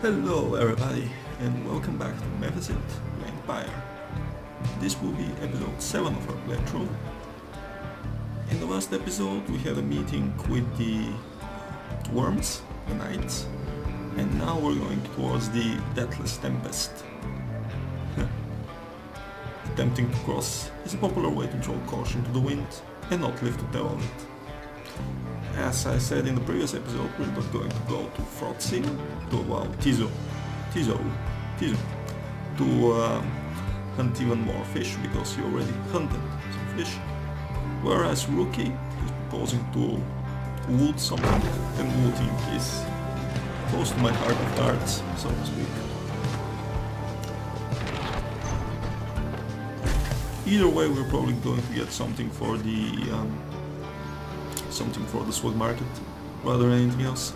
Hello everybody, and welcome back to Memphis playing Pyre. This will be episode 7 of our playthrough. In the last episode we had a meeting with the worms, the knights, and now we're going towards the deathless tempest. Attempting to cross is a popular way to throw caution to the wind and not live to tell on it. As I said in the previous episode, we're not going to go to Frotzing, to hunt even more fish, because he already hunted some fish. Whereas Rookie is proposing to wood something, and wooding is close to my heart of hearts, so to speak. Either way, we're probably going to get something for the swag market, rather than anything else.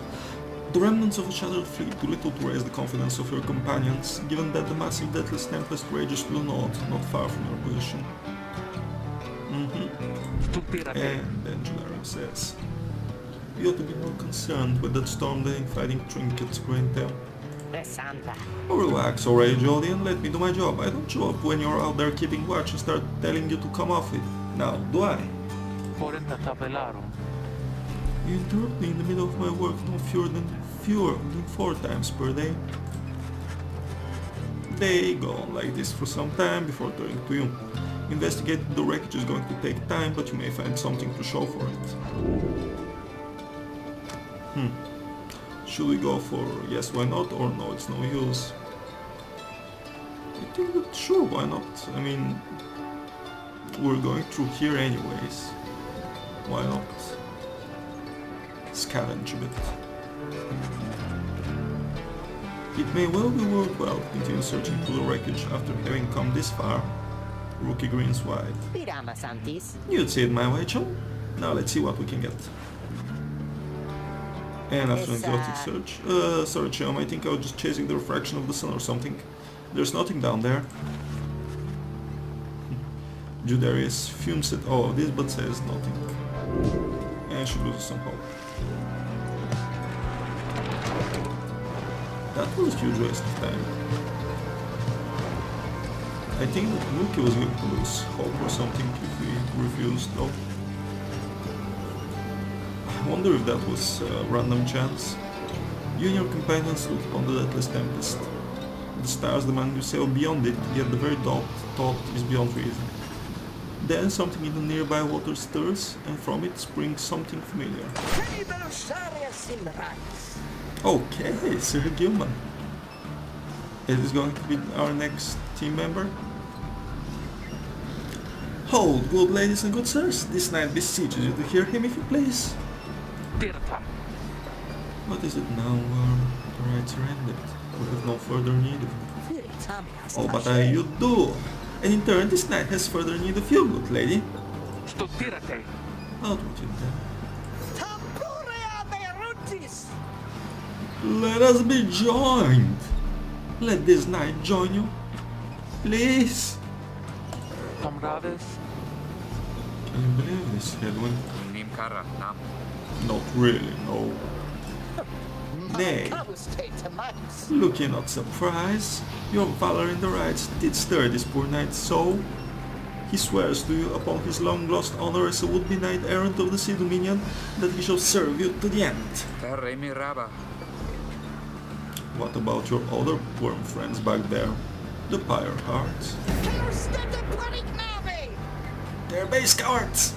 The remnants of a shattered fleet do little to raise the confidence of your companions, given that the massive deathless tempest rages to the north, not far from your position. And Engineering says, you ought to be more concerned with that storm-dealing fighting trinkets, Greentail. Oh, relax already, Jody, and let me do my job. I don't show up when you're out there keeping watch and start telling you to come off it. Now, do I? You interrupt me in the middle of my work no fewer than 4 times per day. They go on like this for some time before turning to you. Investigating the wreckage is going to take time, but you may find something to show for it. Should we go for yes, why not, or no, it's no use? I think that sure, why not? I mean, we're going through here anyways. Why not scavenge a bit? It may well be worthwhile to continue searching through the wreckage after having come this far. Rookie grins wide. You'd say it my way, chum. Now let's see what we can get. And after an exhaustive search... sorry, chum, I think I was just chasing the refraction of the sun or something. There's nothing down there. Judarius fumes at all of this but says nothing. And she loses some hope. That was a huge waste of time. I think that Rookie was going to lose hope or something if we refused, though. I wonder if that was a random chance. You and your companions look upon the deathless tempest. The stars demand you sail beyond it, yet the very thought is beyond reason. Then something in the nearby water stirs, and from it springs something familiar. Okay, Sir Gilman. Is this going to be our next team member? Hold, good ladies and good sirs. This knight beseeches you to hear him if you please. What is it now, the rights are ended? We have no further need of you. Oh, but you do! And in turn, this knight has further need of you, good lady. Out with you then. Let us be joined! Let this knight join you, please! Comrades? Can you believe this, Hedwin? Not really, no. Nay, look ye not surprised. Your valor in the rights did stir this poor knight so. He swears to you upon his long-lost honor as a would-be knight-errant of the Sea Dominion that he shall serve you to the end. What about your other worm friends back there? The Pyre Hearts? They're base cowards!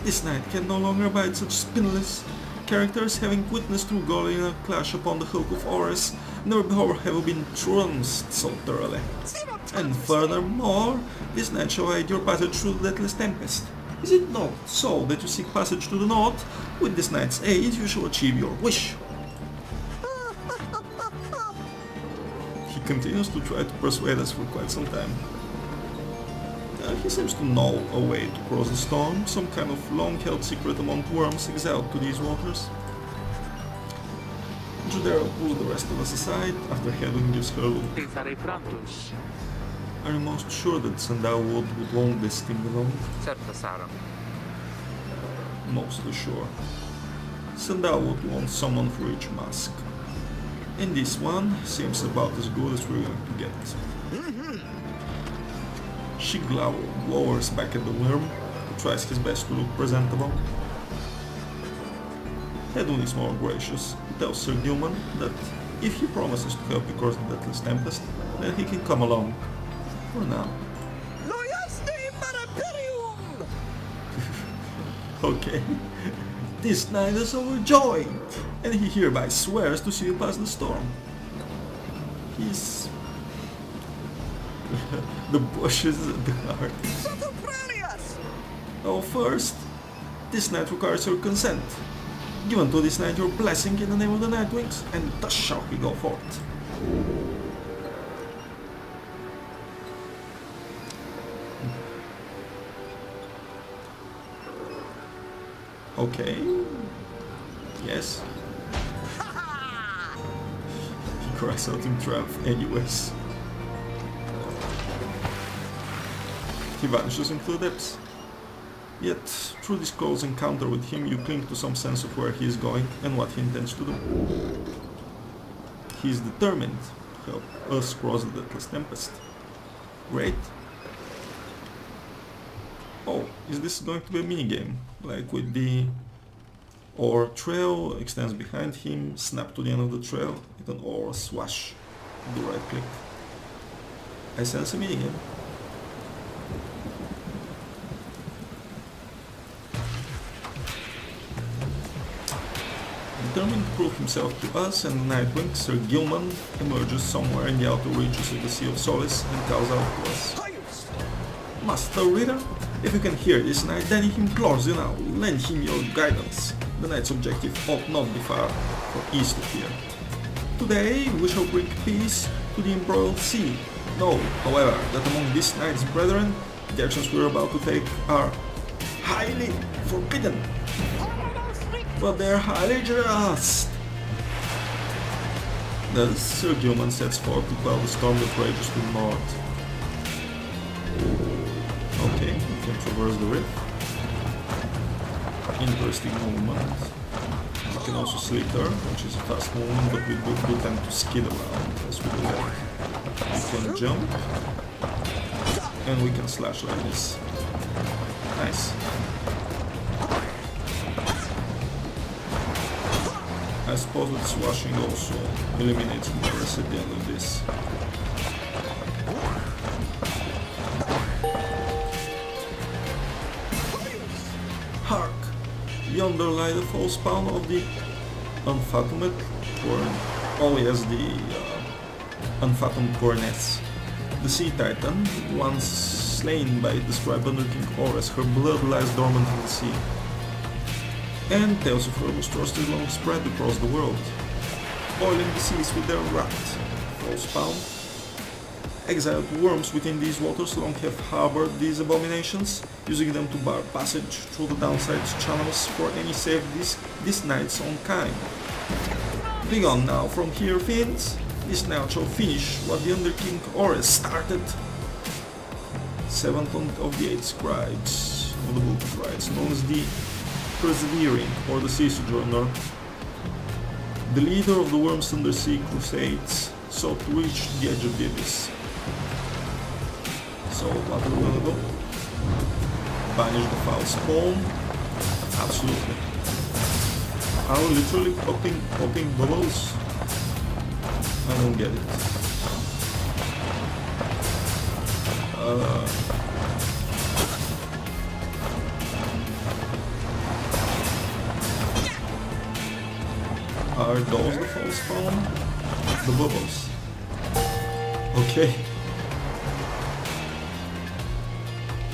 This knight can no longer abide such spineless characters, having witnessed through Goli in a clash upon the hulk of Oris, never before have been trounced so thoroughly. And furthermore, this knight shall hide your passage through the deathless tempest. Is it not so that you seek passage to the north? With this knight's aid, you shall achieve your wish. He continues to try to persuade us for quite some time. He seems to know a way to cross the storm, some kind of long-held secret among worms exiled to these waters. Judera pulls the rest of us aside after Hedwin gives her a look. Are you most sure that Sandalwood would want this thing alone? Mostly sure. Sandalwood wants someone for each mask. And this one seems about as good as we're going to get. She glowers back at the worm, who tries his best to look presentable. Hedwin is more gracious. He tells Sir Gilman that if he promises to help across the deathless tempest, then he can come along. For now. Okay. This knight is overjoyed, and he hereby swears to see you past the storm. He's... the bushes at the heart. Oh, first, this knight requires your consent. Give unto this knight your blessing in the name of the Nightwings, and thus shall he go forth. Okay. Yes. He cries out in triumph anyways. He vanishes into the depths. Yet, through this close encounter with him, you cling to some sense of where he is going and what he intends to do. He is determined to help us cross the deathless tempest. Great. Oh, is this going to be a minigame? Like with the ore trail extends behind him, snap to the end of the trail, with an ore swash, do right click. I sense a minigame. Determined to prove himself to us and the Nightwing, Sir Gilman emerges somewhere in the outer reaches of the Sea of Solace and calls out to us. Master Reader, if you can hear this knight, then he implores you now, lend him your guidance. The knight's objective ought not be far from east of here. Today we shall bring peace to the embroiled sea. Know, however, that among these knight's brethren, the actions we are about to take are highly forbidden. But they're highly just. Thus, Sir Gilman sets forth to quell the storm that rages to the north. Okay, we can traverse the rift. Interesting movement. We can also slither, which is a fast movement, but we do tend to skid around as we do that. We can jump, and we can slash like this. Nice. I suppose that swashing also eliminates Morris at the end of this. Hark! Yonder lie the false spawn of the unfathomed Porn. Oh yes, the unfathomed Porness. The sea titan, once slain by the scribe under King Horus, her blood lies dormant in the sea. And tales of her monstrosities long spread across the world, boiling the seas with their wrath. False spawn. Exiled worms within these waters long have harbored these abominations, using them to bar passage through the downside channels for any save this night's own kind. Begone now from here, fiends. This night shall finish what the Under King Horus started. 7th of the 8 Scribes of the Book of Rites, known as the Persevering, or the Sea Sojourner. The leader of the Worms Undersea Crusades sought to reach the edge of the abyss. So, what are we gonna do? Banish the foul spawn? Absolutely. Are we literally popping bubbles? I don't get it. Are those the false spawn? The bubbles. Okay.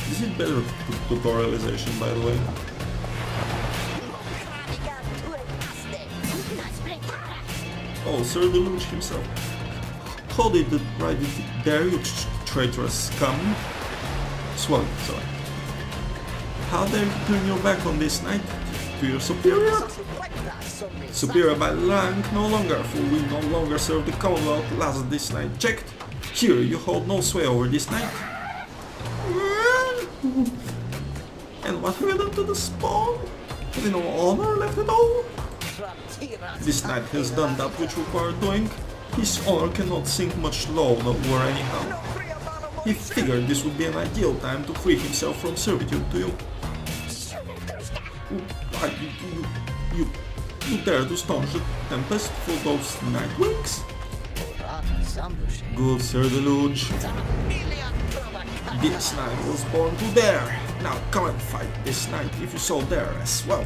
Is it better tutorialization, by the way? Oh, Sir Deluge himself. How did the right dare you, traitorous scum? Swallow, sorry. How dare you turn your back on this knight? To your superior? Superior by rank no longer, for we no longer serve the Commonwealth. Last this knight checked. Here you hold no sway over this knight. And what have you done to the spawn? Have you no honor left at all? This knight has done that which required doing. His honor cannot sink much lower anyhow. He figured this would be an ideal time to free himself from servitude to you. You dare to staunch the tempest for those night wings? Good Sir Deluge. This knight was born to dare. Now come and fight this knight if you so dare as well.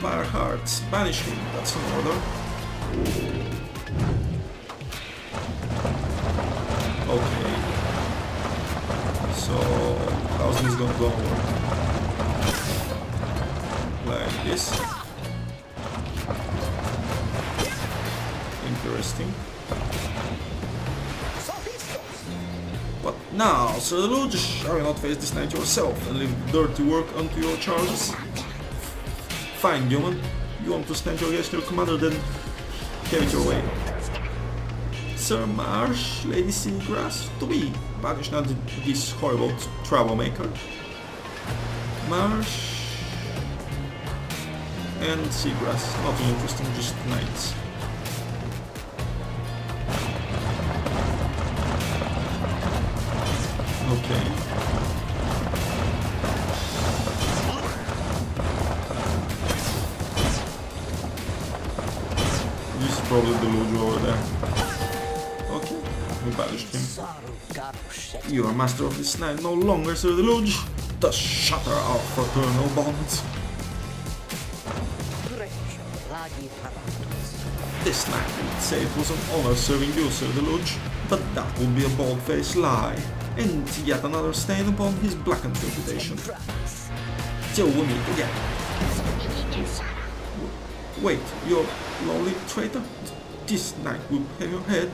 Pyre hearts, banish him, that's an order. Okay. So, how's this gonna go? Like this. Interesting. But now, Sir Deluge, shall you not face this knight yourself and leave dirty work unto your charges? Fine, human. You want to stand your against your commander, then have it your way. Sir Marsh, Lady Seagrass, to be. Banish not this horrible troublemaker. Marsh and Seagrass, nothing interesting, just knights. Okay. This is probably the Lujo over there. Okay, we banished him. You are master of this knight no longer, Sir Deluge. Thus shatter our fraternal bonds. This knight would say it was an honor serving you, Sir Deluge, but that would be a bold-faced lie, and yet another stain upon his blackened reputation. Till we meet again. Wait, you lowly traitor? This knight will have your head.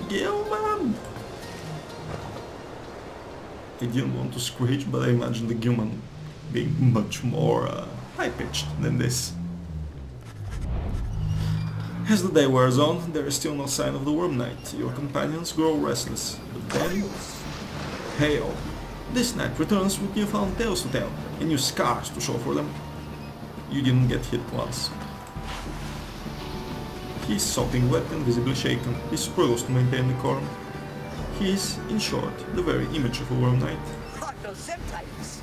Gilman! I didn't want to screech, but I imagined the Gilman being much more high-pitched than this. As the day wears on, there is still no sign of the Worm Knight. Your companions grow restless, but then... Hail! This knight returns with newfound tales to tell, and new scars to show for them. You didn't get hit once. He is sopping wet and visibly shaken. He struggles to maintain decorum. He is, in short, the very image of a Worm Knight.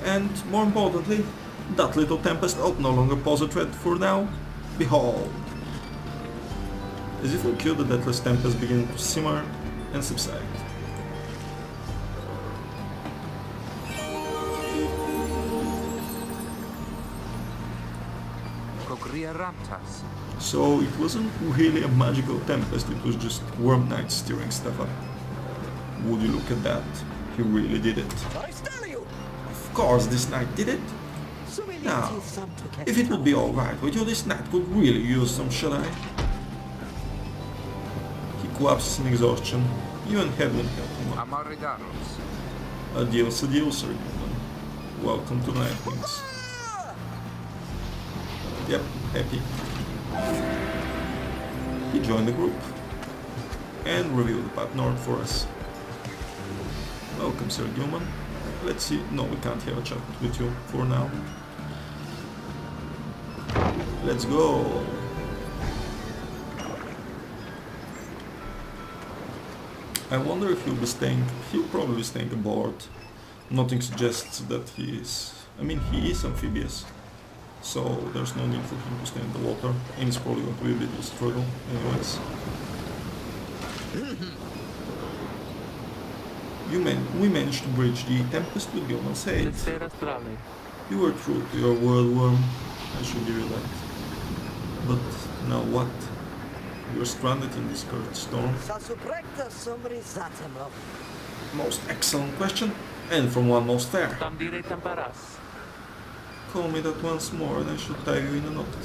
And, more importantly, that little tempest out no longer pose a threat for now. Behold! As if we killed the deathless tempest begin to simmer and subside. So it wasn't really a magical tempest, it was just Worm Knight stirring stuff up. Would you look at that? He really did it. Of course this knight did it. Now, if it would be alright with you, this knight could really use some shut-eye. He collapses in exhaustion. Even Headland helped him up. Adios, adios, Sir Gilman. Welcome to Nightwings. Yep, happy. He joined the group and revealed the path north for us. Welcome, Sir Gilman. Let's see. No, we can't have a chat with you for now. Let's go. I wonder if he'll be staying. He'll probably be staying aboard. Nothing suggests that he is. I mean, he is amphibious, so there's no need for him to stay in the water, and it's probably going to be a bit of a struggle, anyways. We managed to bridge the tempest with Gilman's aid. You were true to your word, Worm. I should give you that. But now what? You're stranded in this cursed storm. Most excellent question, and from one most fair. Call me that once more, and I should tie you in a knot.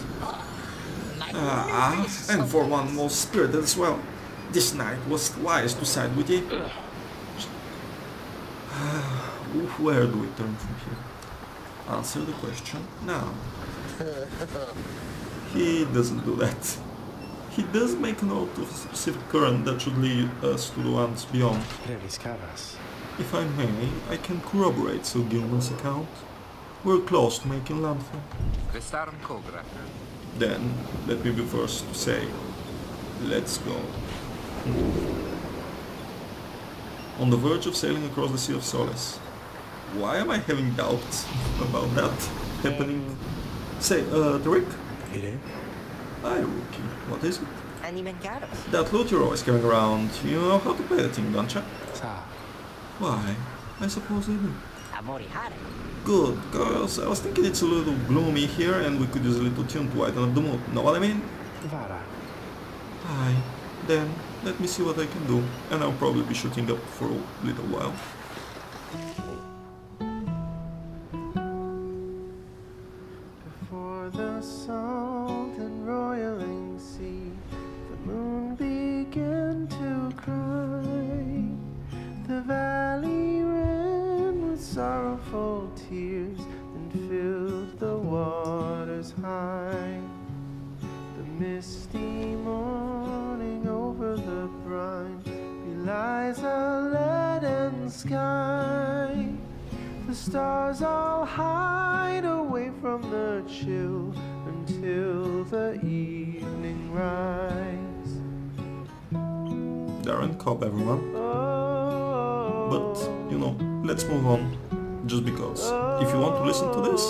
And for one most spirited as well. This knight was wise to side with ye. Where do we turn from here? Answer the question now. He doesn't do that. He does make note of a specific current that should lead us to the ones beyond. If I may, I can corroborate Sir Gilman's account. We're close to making landfall. Then, let me be first to say, let's go. On the verge of sailing across the Sea of Solace. Why am I having doubts about that happening? Say, Rick? Pyre? Hi, Rookie. What is it? Animencados. That loot you're always carrying around. You know how to play the thing, don't you? Sa. Why? I suppose I do. Amorihare. Good, cause I was thinking it's a little gloomy here and we could use a little tune to lighten up the mood. Know what I mean? Vara. Aye. Then, let me see what I can do. And I'll probably be shooting up for a little while. Before the salt and roiling sea, the moon began to cry. The valley ran with sorrowful tears and filled the waters high. The misty morning over the brine belies a leaden sky. The stars all hide away from the chill until the evening rise. Darren Cobb, everyone. But, you know, let's move on. Just because. If you want to listen to this,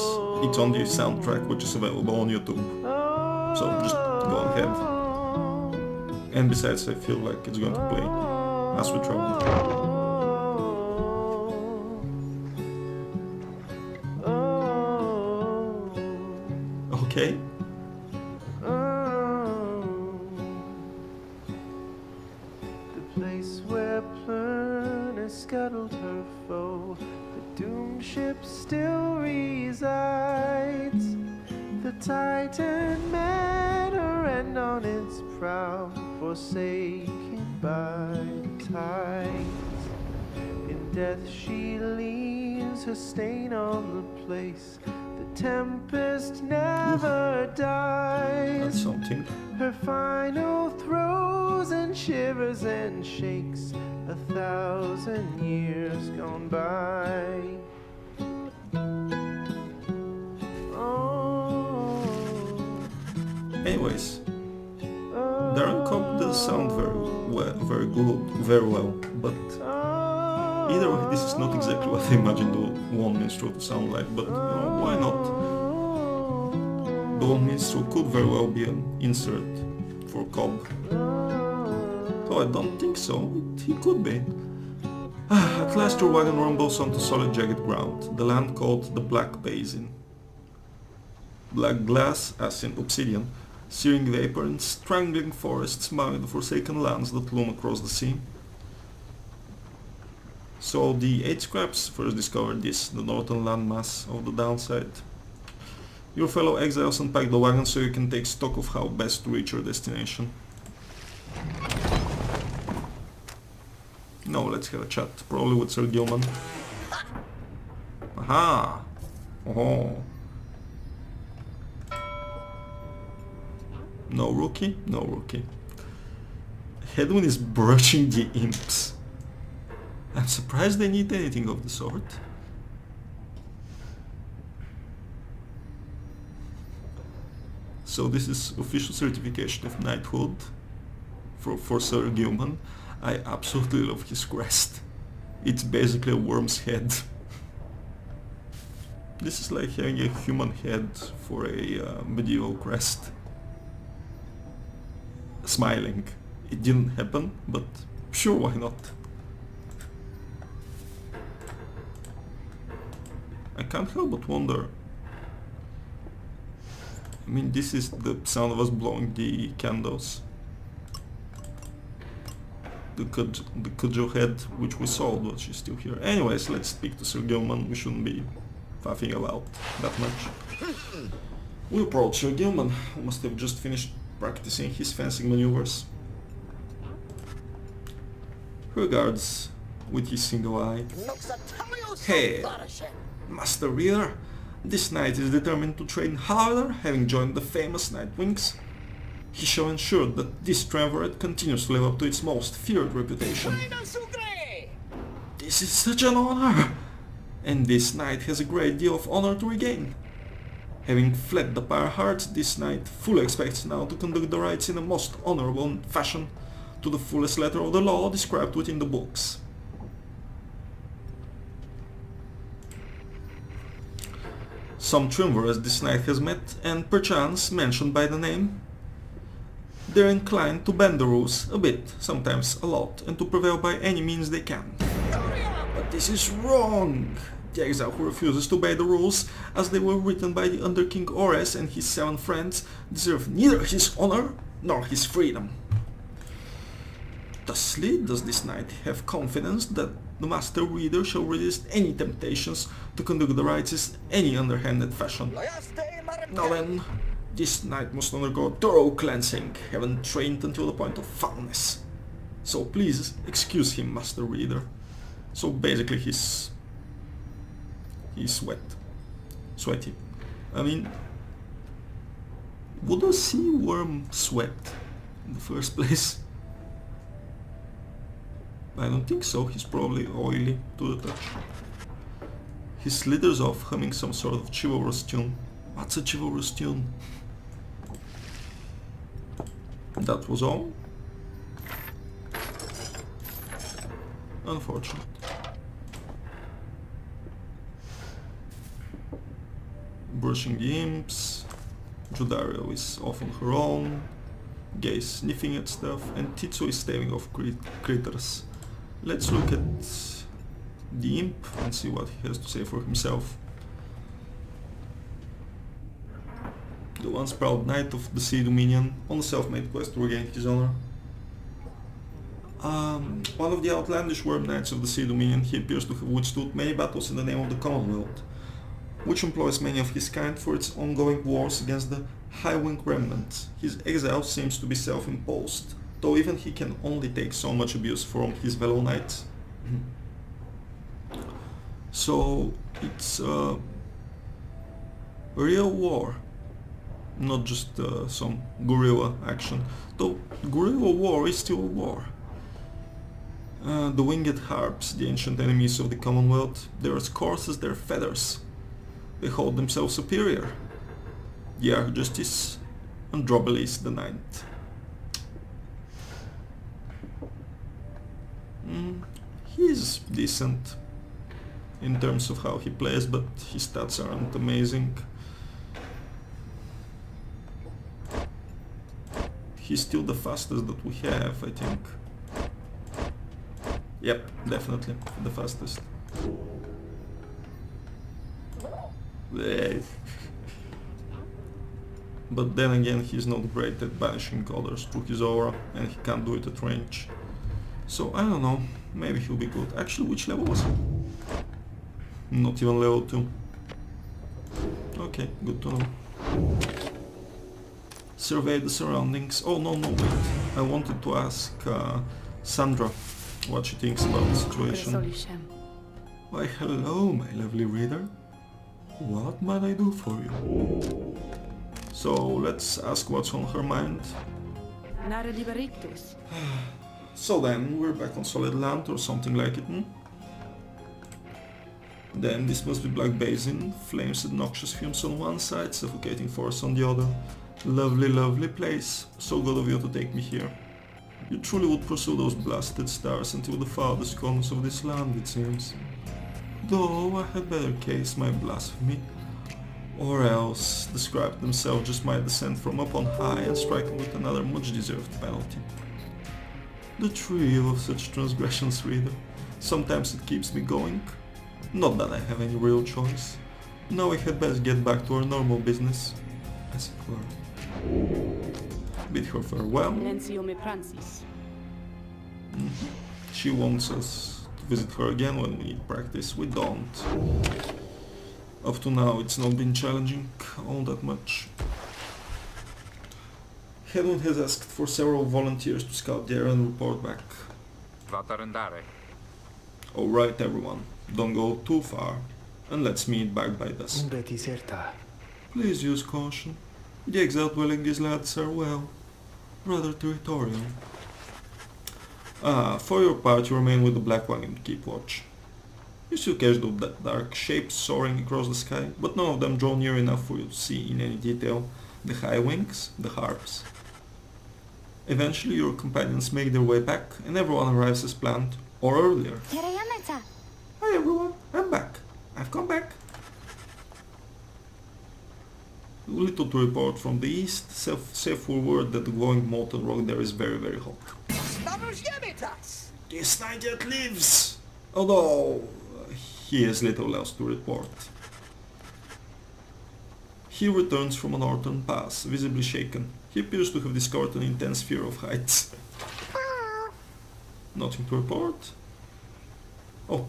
it's on the soundtrack which is available on YouTube. So just go ahead. And besides, I feel like it's going to play as we travel. Okay. The place where Plurna scuttled her foe, the doomed ship still resides. The Titan met her end on its prow, forsaken by tides. In death she leaves her stain on the place. The tempest never That's dies. something. Her final throes and shivers and shakes 1,000 years gone by. Oh, Anyways, Darren Cobb does sound very well, but either way, this is not exactly what I imagined the One Minstrel to sound like, but you know, why not? The One Minstrel could very well be an insert for Cobb. Though I don't think so, he could be. At last your wagon rumbles onto solid jagged ground, the land called the Black Basin. Black glass, as in obsidian, searing vapor and strangling forests mark the forsaken lands that loom across the sea. So the 8 Scribes first discovered this, the northern landmass of the downside. Your fellow exiles unpack the wagon so you can take stock of how best to reach your destination. Now let's have a chat, probably with Sir Gilman. Aha! Oh. No rookie? No rookie. Hedwin is brushing the imps. I'm surprised they need anything of the sort. So this is official certification of knighthood for Sir Gilman. I absolutely love his crest. It's basically a worm's head. This is like having a human head for a medieval crest. Smiling. It didn't happen, but sure, why not? I can't help but wonder. I mean, this is the sound of us blowing the candles. The Kujo head, which we sold, but she's still here. Anyways, let's speak to Sir Gilman. We shouldn't be faffing about that much. We approach Sir Gilman, who must have just finished practicing his fencing maneuvers. Regards with his single eye. Hey, Master Lear, this knight is determined to train harder, having joined the famous Nightwings. He shall ensure that this triumvirate continues to live up to its most feared reputation. This is such an honor! And this knight has a great deal of honor to regain. Having fled the Pyre heart, this knight fully expects now to conduct the rites in a most honourable fashion, to the fullest letter of the law described within the books. Some triumvirs this knight has met, and perchance mentioned by the name. They're inclined to bend the rules a bit, sometimes a lot, and to prevail by any means they can. But this is wrong! The exile who refuses to obey the rules, as they were written by the Under King Ores and his 7 friends, deserve neither his honor nor his freedom. Thusly does this knight have confidence that the master reader shall resist any temptations to conduct the rites in any underhanded fashion. Now then, this knight must undergo thorough cleansing, having trained until the point of foulness. So please excuse him, master reader. So basically he's sweaty. I mean, would a sea worm sweat in the first place? I don't think so, he's probably oily to the touch. He slithers off humming some sort of chivalrous tune. What's a chivalrous tune? That was all? Unfortunate. Brushing the imps, Judario is off on her own, Gay is sniffing at stuff, and Titsu is staving off critters. Let's look at the imp and see what he has to say for himself. The once proud knight of the Sea Dominion on a self-made quest to regain his honor. One of the outlandish worm knights of the Sea Dominion, he appears to have withstood many battles in the name of the Commonwealth, which employs many of his kind for its ongoing wars against the High Wing remnant. His exile seems to be self-imposed, though even he can only take so much abuse from his fellow knights. So it's a real war, not just some guerrilla action, though guerrilla war is still a war. The winged harps, the ancient enemies of the Commonwealth, they're as coarse as their feathers. They hold themselves superior. The Archjustice, Androbelis the Ninth. He's decent in terms of how he plays, but his stats aren't amazing. He's still the fastest that we have, I think. Yep, definitely the fastest. But then again, he's not great at banishing others through his aura, and he can't do it at range. So I don't know, maybe he'll be good. Actually, which level was he? Not even level 2. Okay, good to know. Survey the surroundings. Oh no, wait. I wanted to ask Sandra what she thinks about the situation. Why hello, my lovely reader. What might I do for you? So let's ask what's on her mind. So then, we're back on solid land or something like it, Then this must be Black Basin, flames and noxious fumes on one side, suffocating force on the other. Lovely, lovely place. So good of you to take me here. You truly would pursue those blasted stars until the farthest corners of this land, it seems. Though I had better case my blasphemy. Or else the Scribes themselves just might descend from up on high and strike me with another much-deserved penalty. The trio of such transgressions, reader. Sometimes it keeps me going. Not that I have any real choice. Now we had best get back to our normal business, as it were. Bid her farewell. She wants us to visit her again when we need practice. We don't. Up to now it's not been challenging all that much. Hedwig has asked for several volunteers to scout the area and report back. Alright everyone, don't go too far, and let's meet back by dusk. Please use caution. The exile dwelling these lads are, well, rather territorial. For your part you remain with the Black Wagon to keep watch. You still catch the dark shapes soaring across the sky, but none of them draw near enough for you to see in any detail the high wings, the harps. Eventually your companions make their way back and everyone arrives as planned, or earlier. Hi everyone, I'm back. I've come back. Little to report from the east, safe word that the glowing molten rock there is very, very hot. This night yet lives, although he has little else to report. He returns from a northern pass, visibly shaken. He appears to have discovered an intense fear of heights. Nothing to report? Oh,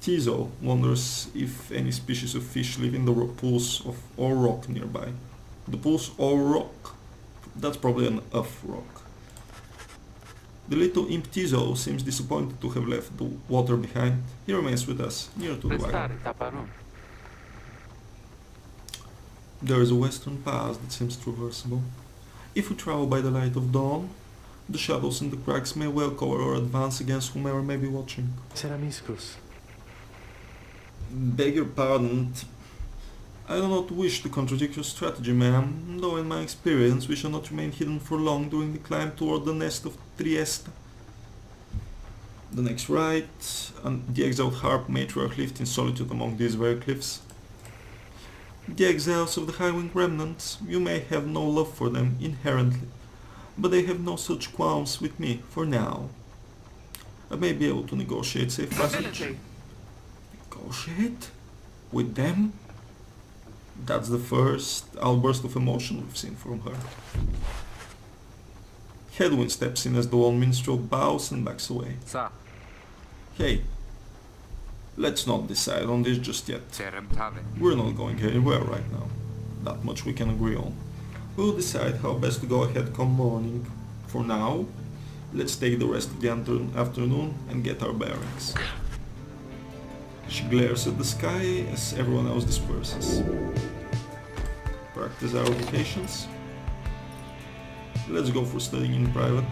Tizo wonders if any species of fish live in the pools or rock nearby. The pools or rock? That's probably an off rock. The little imp Tizo seems disappointed to have left the water behind. He remains with us, near to the wagon. There is a western pass that seems traversable. If we travel by the light of dawn, the shadows in the cracks may well cover our advance against whomever may be watching. Beg your pardon. I do not wish to contradict your strategy, ma'am, though in my experience we shall not remain hidden for long during the climb toward the nest of Trieste. The next right, and the exiled harp matriarch lived in solitude among these very cliffs. The exiles of the High-Wing remnants, you may have no love for them inherently, but they have no such qualms with me for now. I may be able to negotiate safe passage. Negotiate? With them? That's the first outburst of emotion we've seen from her. Hedwin steps in as the lone minstrel bows and backs away. Hey, let's not decide on this just yet. We're not going anywhere right now. That much we can agree on. We'll decide how best to go ahead come morning. For now, let's take the rest of the afternoon and get our bearings. She glares at the sky as everyone else disperses. Practice our vocations. Let's go for studying in private.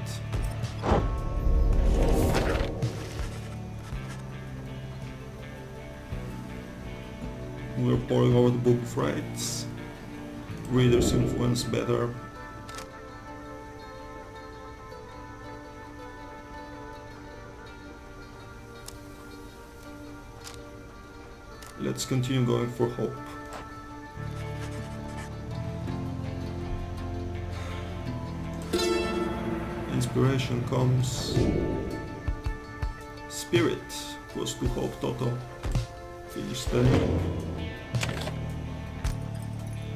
We're poring over the Book of Rites. Reader's influence better. Let's continue going for hope. Inspiration comes. Spirit goes to hope total. Finish studying.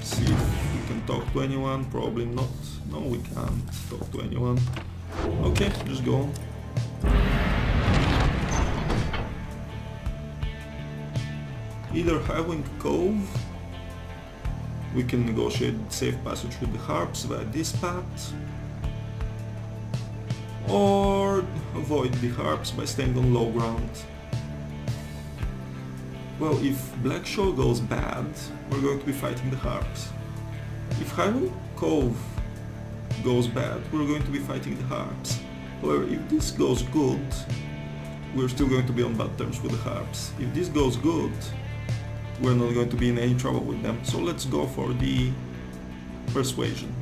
See if we can talk to anyone. Probably not. No, we can't talk to anyone. Okay, just go on. Either Highwing Cove, we can negotiate safe passage with the harps via this path, or avoid the harps by staying on low ground. Well, if Blackshore goes bad, we're going to be fighting the harps. If Highwing Cove goes bad, we're going to be fighting the harps. However, if this goes good, we're still going to be on bad terms with the harps. If this goes good, we're not going to be in any trouble with them, so let's go for the persuasion.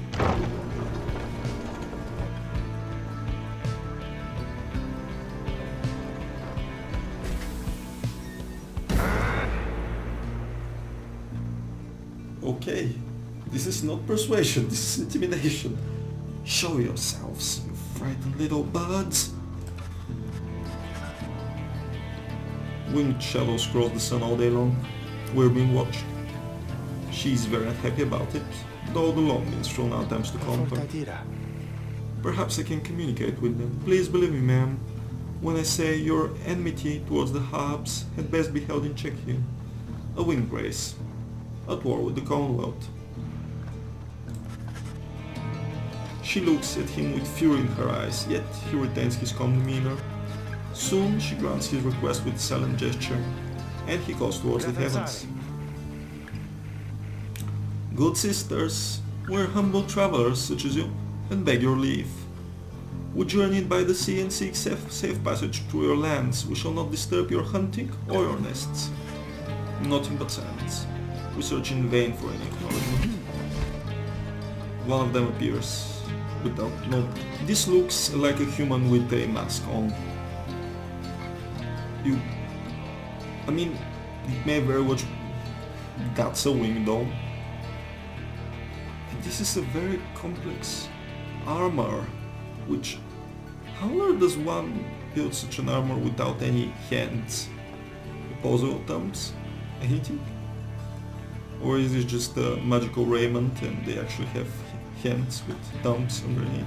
Okay, this is not persuasion, this is intimidation. Show yourselves, you frightened little birds. Winged shadows cross the sun all day long. We're being watched. She's very unhappy about it, though the long minstrel now attempts to calm her. Perhaps I can communicate with them. Please believe me, ma'am, when I say your enmity towards the harps had best be held in check here. A winged race, at war with the Commonwealth. She looks at him with fury in her eyes, yet he retains his calm demeanor. Soon she grants his request with a silent gesture, and he goes towards the heavens. Good sisters, we're humble travelers such as you, and beg your leave. We journeyed by the sea and seek safe passage through your lands. We shall not disturb your hunting or your nests. Nothing but silence. We search in vain for any acknowledgement. One of them appears without no. This looks like a human with a mask on. I mean, it may very much. That's a window. This is a very complex armor. Which, how does one build such an armor without any hands? Opposable thumbs? Anything? Or is it just a magical raiment and they actually have hands with thumbs underneath?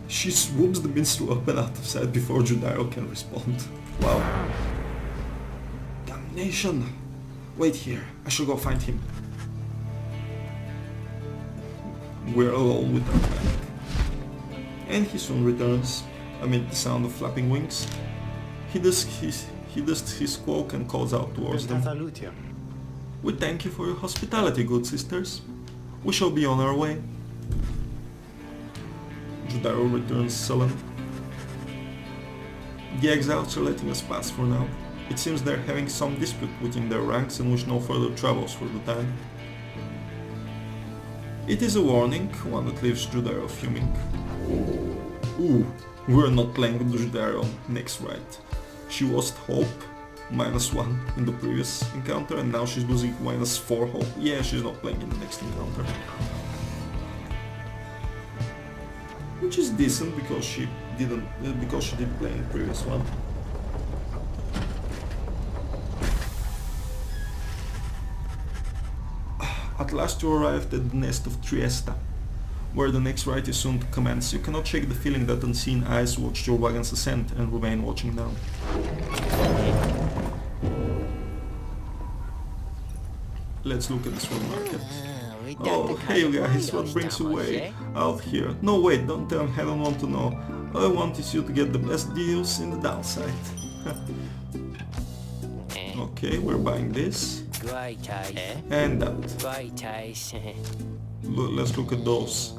She swoops the minstrel up and out of sight before Judairo can respond. Wow. Damnation! Wait here, I shall go find him. We're alone with our panic. And he soon returns, amid the sound of flapping wings. He dusts his cloak and calls out towards them. We thank you for your hospitality, good sisters. We shall be on our way. Judairo returns sullen. The exiles are letting us pass for now. It seems they're having some dispute within their ranks and wish no further troubles for the time. It is a warning, one that leaves Judairo fuming. Ooh, we're not playing with Judairo next right. She lost hope, -1 in the previous encounter, and now she's losing -4 hope. Yeah, she's not playing in the next encounter. Which is decent because she did play in the previous one. At last you arrived at the nest of Trieste, where the next rite is soon to commence. You cannot shake the feeling that unseen eyes watched your wagon's ascent and remain watching now. Let's look at this one market. Oh, hey you guys, what brings you away out here? No wait, don't tell me, I don't want to know. All I want is you to get the best deals in the downside. Okay, we're buying this. And that. Let's look at those.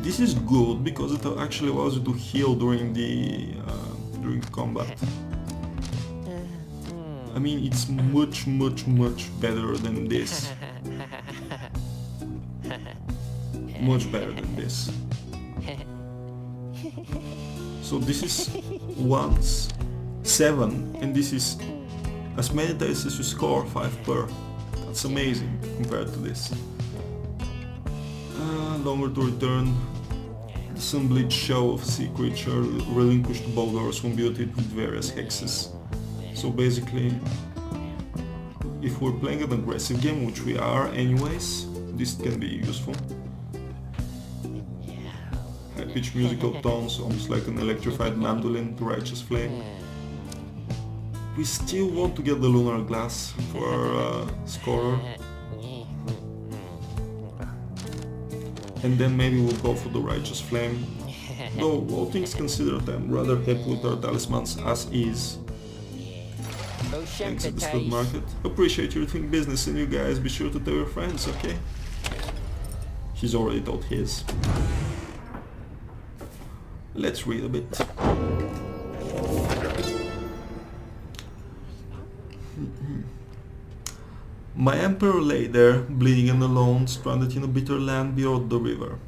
This is good because it actually allows you to heal during combat. I mean, it's much better than this. Much better than this. So this is once 7, and this is as many dice as you score, 5 per. That's amazing compared to this. Longer to return. The Sunbleached shell of sea creature relinquished boulders when imbued with various hexes. So basically, if we're playing an aggressive game, which we are anyways, this can be useful. High-pitched musical tones, almost like an electrified mandolin, the righteous flame. We still want to get the lunar glass for our scorer. And then maybe we'll go for the righteous flame. Though, all things considered, I'm rather happy with our talismans as is. Thanks at the stock market. Appreciate your doing business, and you guys be sure to tell your friends, okay? He's already told his. Let's read a bit. My emperor lay there, bleeding and alone, stranded in a bitter land beyond the river.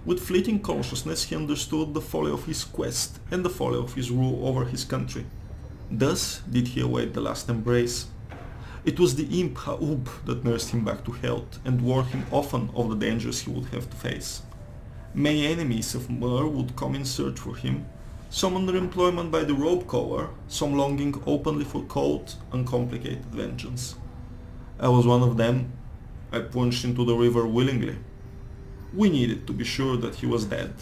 With fleeting consciousness he understood the folly of his quest and the folly of his rule over his country. Thus did he await the last embrace. It was the imp Ha'ub that nursed him back to health and warned him often of the dangers he would have to face. Many enemies of Myr would come in search for him, some under employment by the robe collar, some longing openly for cold, uncomplicated vengeance. I was one of them. I plunged into the river willingly. We needed to be sure that he was dead.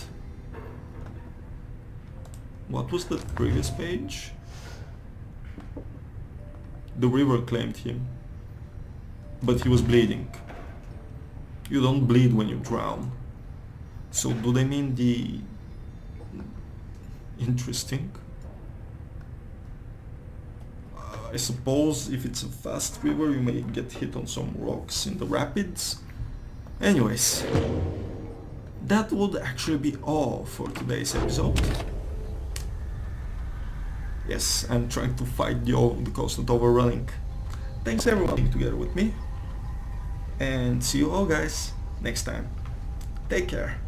What was the previous page? The river claimed him, but he was bleeding. You don't bleed when you drown. So do they mean the... Interesting. I suppose if it's a fast river you may get hit on some rocks in the rapids. Anyways, that would actually be all for today's episode. Yes, I'm trying to fight the constant overrunning. Thanks everyone being together with me. And see you all guys next time. Take care.